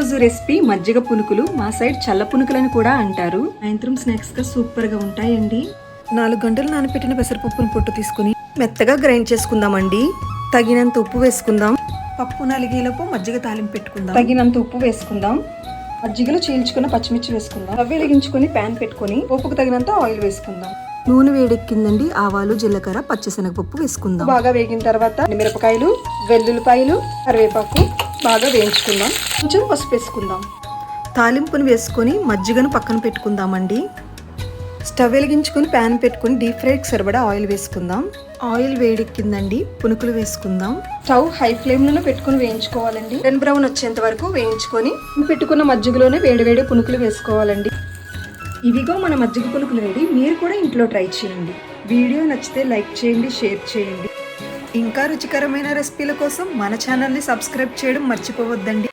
రోజు రెసిపీ మజ్జిగ పునుకులు. మా సైడ్ చల్ల పునుకులని కూడా అంటారు. సాయంత్రం స్నాక్స్ గా సూపర్ గా ఉంటాయండి. 4 గంటలు నానబెట్టిన పెసరపప్పును పొట్టు తీసుకుని మెత్తగా గ్రైండ్ చేసుకుందామండి. తగినంత ఉప్పు వేసుకుందాం. పప్పు నలిగేలోపు మజ్జిగ తాలింపు పెట్టుకుందాం. తగినంత ఉప్పు వేసుకుందాం. మజ్జిగలో చీల్చుకున్న పచ్చిమిర్చి వేసుకుందాం. స్టవ్ వెలిగించుకొని ప్యాన్ పెట్టుకొని పోపుకు తగినంత ఆయిల్ వేసుకుందాం. నూనె వేడెక్కిందండి. ఆవాలు, జీలకర్ర, పచ్చిశనగపప్పు వేసుకుందాం. బాగా వేగిన తర్వాత మిరపకాయలు, వెల్లుల్లిపాయలు, కరివేపాకు బాగా వేయించుకుందాం. కొంచెం పసుపు వేసుకుందాం. తాలింపును వేసుకొని మజ్జిగను పక్కన పెట్టుకుందామండి. స్టవ్ వెలిగించుకొని ప్యాన్ పెట్టుకుని డీప్ ఫ్రైకి సరిపడా ఆయిల్ వేసుకుందాం. ఆయిల్ వేడెక్కిందండి. పునుకులు వేసుకుందాం. స్టవ్ హై ఫ్లేమ్ లోనే పెట్టుకుని వేయించుకోవాలండి. రెడ్ బ్రౌన్ వచ్చేంత వరకు వేయించుకొని పెట్టుకున్న మజ్జిగలోనే వేడివేడి పునుకులు వేసుకోవాలండి. ఇవిగో మన మజ్జిగ పునుకులు రెడీ. మీరు కూడా ఇంట్లో ట్రై చేయండి. వీడియో నచ్చితే లైక్ చేయండి, షేర్ చేయండి. ఇంకా రుచికరమైన రెసిపీల కోసం మన ఛానల్ని సబ్స్క్రైబ్ చేయడం మర్చిపోవద్దండి.